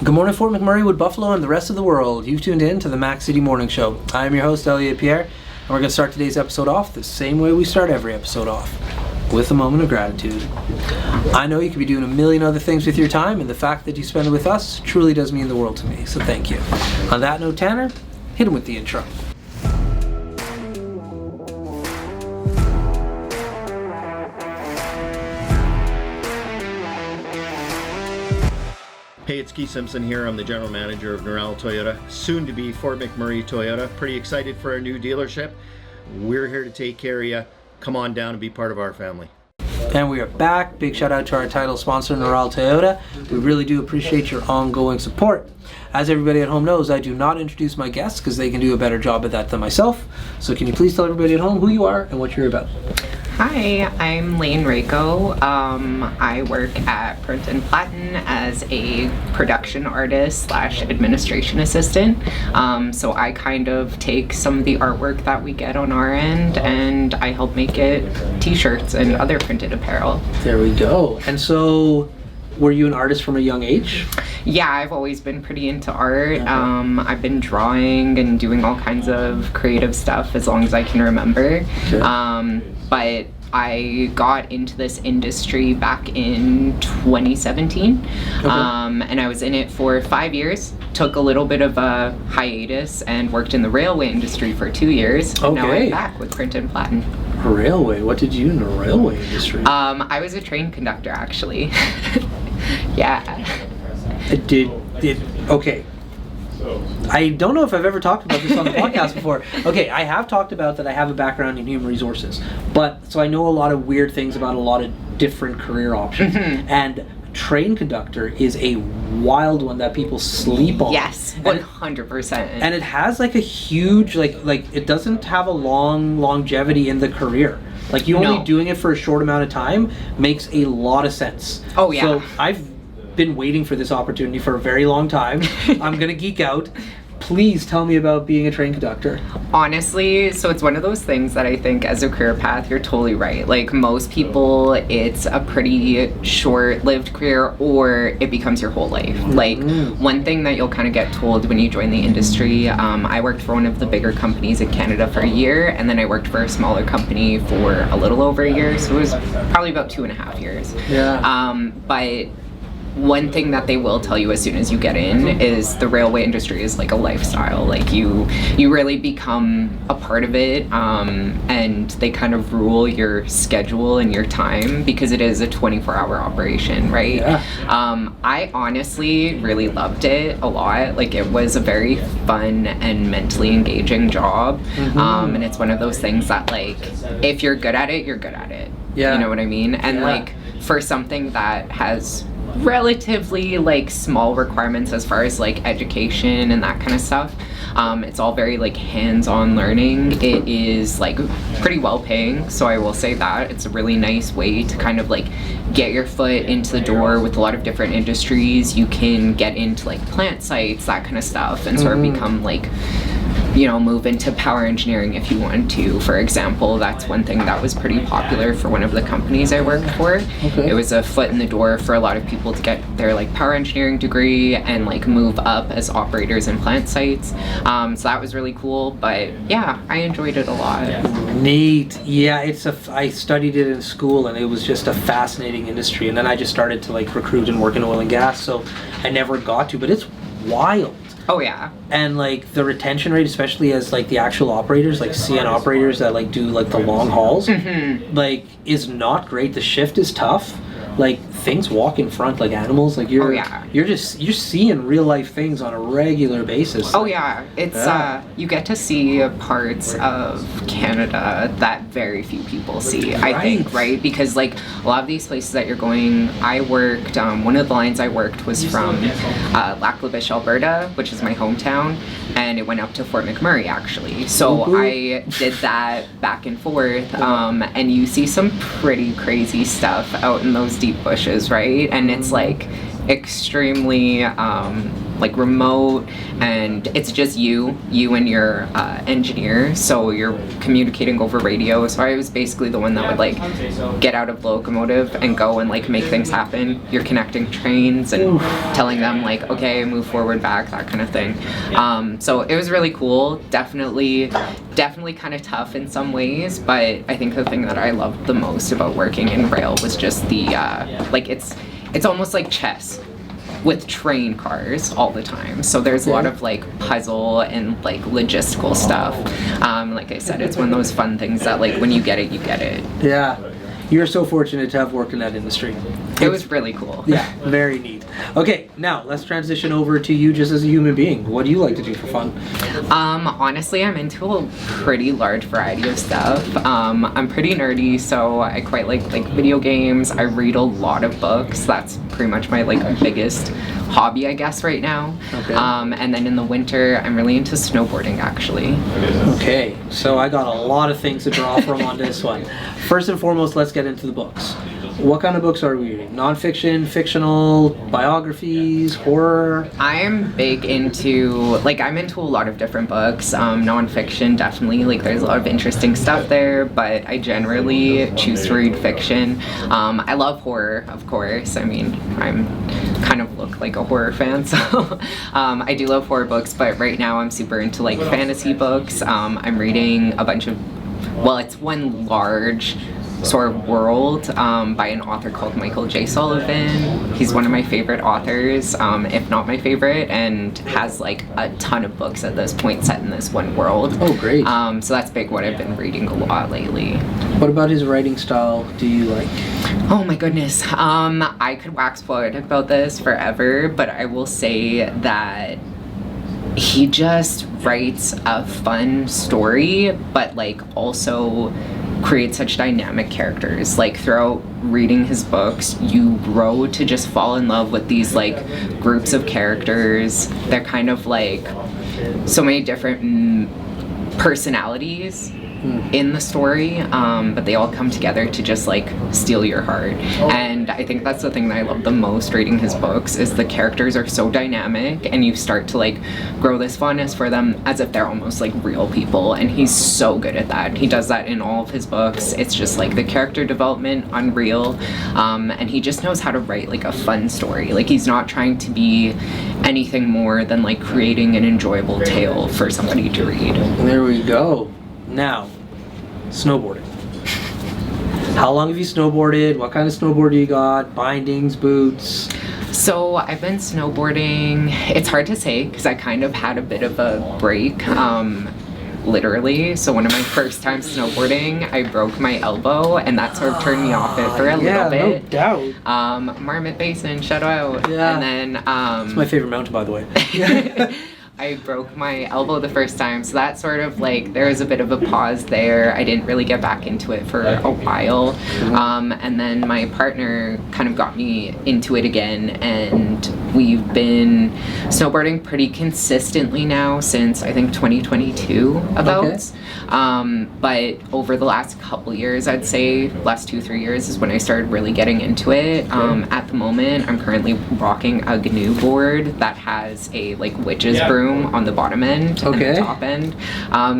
Good morning, Fort McMurray, Wood Buffalo, and the rest of the world. You've tuned in to the Mac City Morning Show. I'm your host, Elliot Pierre, and we're going to start today's episode off the same way we start every episode off, with a moment of gratitude. I know you could be doing a million other things with your time, and the fact that you spend it with us truly does mean the world to me, so thank you. On that note, Tanner, hit him with the intro. Hey, it's Keith Simpson here. I'm the general manager of Norel Toyota, soon to be Fort McMurray Toyota. Pretty excited for our new dealership. We're here to take care of you. Come on down and be part of our family. And we are back. Big shout out to our title sponsor, Norel Toyota. We really do appreciate your ongoing support. As everybody at home knows, I do not introduce my guests because they can do a better job at that than myself. So can you please tell everybody at home who you are and what you're about? Hi, I'm Lane Rako. I work at Print and Platen as a production artist / administration assistant. So I kind of take some of the artwork that we get on our end and I help make it t-shirts and other printed apparel. There we go. And so, were you an artist from a young age? Yeah, I've always been pretty into art. I've been drawing and doing all kinds of creative stuff as long as I can remember. Okay. But I got into this industry back in 2017, okay. And I was in it for 5 years. Took a little bit of a hiatus and worked in the railway industry for 2 years. Okay. Now I'm back with Print and Platen. Railway? What did you do in the railway industry? I was a train conductor, actually. Yeah. Okay. I don't know if I've ever talked about this on the podcast before. Okay, I have talked about that I have a background in human resources, but so I know a lot of weird things about a lot of different career options. And train conductor is a wild one that people sleep on. Yes, 100%. And it has like a huge like it doesn't have a long longevity in the career. Like you only doing it for a short amount of time makes a lot of sense. Oh yeah. So I've been waiting for this opportunity for a very long time. I'm gonna geek out. Please tell me about being a train conductor. Honestly, so it's one of those things that I think as a career path, you're totally right. Like most people, it's a pretty short-lived career or it becomes your whole life. Like one thing that you'll kind of get told when you join the industry, I worked for one of the bigger companies in Canada for a year, and then I worked for a smaller company for a little over a year, so it was probably about 2.5 years. Yeah. But one thing that they will tell you as soon as you get in is the railway industry is like a lifestyle. Like you really become a part of it, and they kind of rule your schedule and your time because it is a 24-hour operation, right? Yeah. I honestly really loved it a lot. Like it was a very fun and mentally engaging job, and it's one of those things that like if you're good at it, you're good at it. Yeah. You know what I mean? And like for something that has relatively like small requirements as far as like education and that kind of stuff, it's all very like hands-on learning. It is like pretty well paying, so I will say that it's a really nice way to kind of like get your foot into the door with a lot of different industries. You can get into like plant sites, that kind of stuff, and sort of become like, you know, move into power engineering if you want to. For example, that's one thing that was pretty popular for one of the companies I worked for. Okay. It was a foot in the door for a lot of people to get their like power engineering degree and like move up as operators in plant sites. So that was really cool, but yeah, I enjoyed it a lot. Neat. Yeah, I studied it in school and it was just a fascinating industry, and then I just started to like recruit and work in oil and gas, so I never got to, but it's wild. Oh yeah. And like the retention rate, especially as like the actual operators, like CN operators that like do like the long hauls, like is not great. The shift is tough. Like things walk in front like animals. Like you're you're seeing real life things on a regular basis. Oh yeah, it's you get to see parts of Canada that very few people see. Right. I think, right? Because like a lot of these places that you're going, I worked. One of the lines I worked was from Lac La Biche, Alberta, which is my hometown, and it went up to Fort McMurray actually. So I did that back and forth, and you see some pretty crazy stuff out in those deep bushes, right? And it's like extremely like remote, and it's just you and your engineer, so you're communicating over radio. So I was basically the one that would like get out of locomotive and go and like make things happen. You're connecting trains and telling them like, okay, move forward, back, that kind of thing. So it was really cool. Definitely kind of tough in some ways, but I think the thing that I loved the most about working in rail was just the like it's almost like chess with train cars all the time. So there's a lot of like puzzle and like logistical stuff. Like I said, it's one of those fun things that like when you get it, you get it. Yeah. You're so fortunate to have worked in that industry. It was really cool. Yeah, very neat. Okay, now let's transition over to you just as a human being. What do you like to do for fun? Honestly, I'm into a pretty large variety of stuff. I'm pretty nerdy, so I quite like video games. I read a lot of books. That's pretty much my like biggest hobby, I guess, right now. Okay. And then in the winter, I'm really into snowboarding, actually. Okay, so I got a lot of things to draw from on this one. First and foremost, let's get into the books. What kind of books are we reading? Nonfiction, fictional, biographies, horror? I'm big into, I'm into a lot of different books. Nonfiction, definitely, there's a lot of interesting stuff there, but I generally choose to read fiction. I love horror, of course. I mean, I'm kind of look like a horror fan, so I do love horror books, but right now I'm super into fantasy books. I'm reading a bunch of, it's one large sort of world by an author called Michael J. Sullivan. He's one of my favorite authors, if not my favorite, and has a ton of books at this point set in this one world. Oh, great. So that's big what I've been reading a lot lately. What about his writing style do you like? Oh my goodness. I could wax poetic about this forever, but I will say that he just writes a fun story, but also creates such dynamic characters. Throughout reading his books, you grow to just fall in love with these groups of characters. They're kind of so many different personalities in the story, but they all come together to just steal your heart. And I think that's the thing that I love the most reading his books, is the characters are so dynamic, and you start to grow this fondness for them as if they're almost real people, and he's so good at that. He does that in all of his books. It's just the character development, unreal, and he just knows how to write a fun story. He's not trying to be anything more than creating an enjoyable tale for somebody to read. There we go. Now, snowboarding. How long have you snowboarded? What kind of snowboard do you got? Bindings, boots? So I've been snowboarding, it's hard to say because I kind of had a bit of a break, literally. So one of my first times snowboarding, I broke my elbow, and that sort of turned me off it for a little bit. No doubt. Marmot Basin, shout out. Yeah. And then it's my favorite mountain, by the way. I broke my elbow the first time, so that sort of there was a bit of a pause there. I didn't really get back into it for a while, and then my partner kind of got me into it again, and we've been snowboarding pretty consistently now since I think 2022 about. Okay. But over the last couple years, I'd say last 2-3 years is when I started really getting into it. At the moment, I'm currently rocking a GNU board that has a witch's broom on the bottom end and the top end.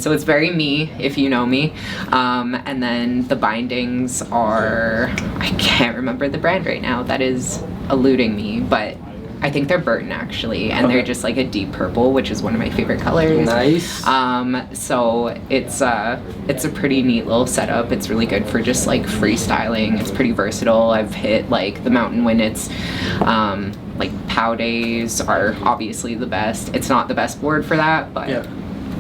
So it's very me, if you know me. And then the bindings are, I can't remember the brand right now, that is eluding me, but I think they're Burton actually, and they're just a deep purple, which is one of my favorite colors. Nice. So it's a pretty neat little setup. It's really good for just freestyling. It's pretty versatile. I've hit the mountain when it's POW days are obviously the best. It's not the best board for that, but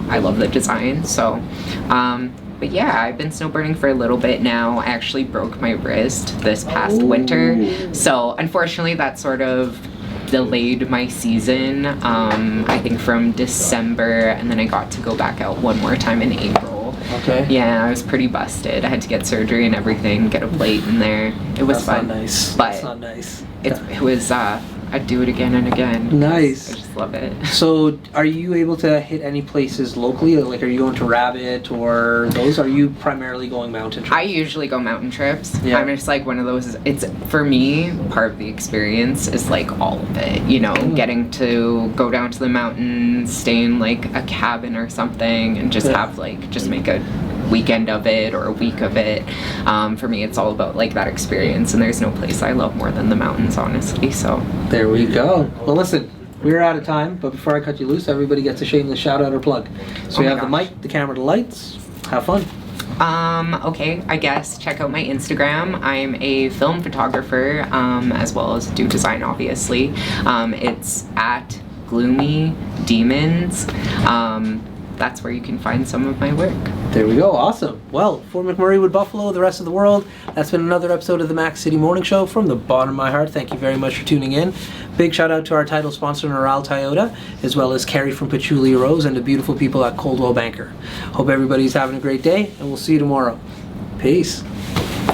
I love the design. So but yeah, I've been snowboarding for a little bit now. I actually broke my wrist this past winter, so unfortunately that sort of delayed my season, I think from December, and then I got to go back out one more time in April. Okay. Yeah, I was pretty busted. I had to get surgery and everything, get a plate in there. It was fun. Not nice. But that's not nice. It was I'd do it again and again. Nice. I just love it. So, are you able to hit any places locally? Like, are you going to Rabbit or those? Are you primarily going mountain trips? I usually go mountain trips. Yeah. I'm just like one of those. It's for me, part of the experience is like all of it. You know, getting to go down to the mountains, stay in like a cabin or something, and just have like just make a weekend of it or a week of it. For me, it's all about like that experience, and there's no place I love more than the mountains, honestly. So there we go. Well, listen, we're out of time, but before I cut you loose, everybody gets a shameless shout out or plug. So we have the mic, the camera, the lights. Have fun. Okay, I guess check out my Instagram. I'm a film photographer, as well as do design, obviously. It's at Gloomy Demons. That's where you can find some of my work. There we go. Awesome. Well, for McMurray with Buffalo, the rest of the world, that's been another episode of the Mac City Morning Show. From the bottom of my heart, thank you very much for tuning in. Big shout out to our title sponsor, Neural Toyota, as well as Carrie from Patchouli Rose and the beautiful people at Coldwell Banker. Hope everybody's having a great day, and we'll see you tomorrow. Peace.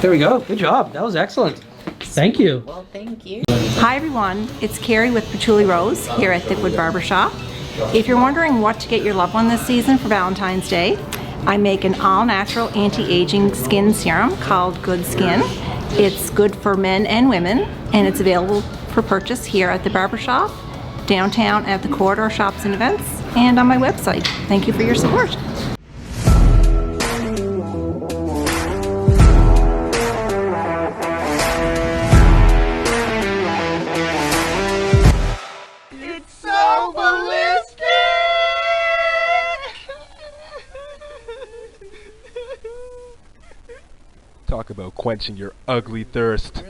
There we go. Good job. That was excellent. Thank you. Well, thank you. Hi everyone, it's Carrie with Patchouli Rose here at Thickwood Barbershop. If you're wondering what to get your loved one this season for Valentine's Day, I make an all-natural anti-aging skin serum called Good Skin. It's good for men and women, and it's available for purchase here at the barbershop, downtown at the Corridor Shops and Events, and on my website. Thank you for your support. Talk about quenching your ugly thirst.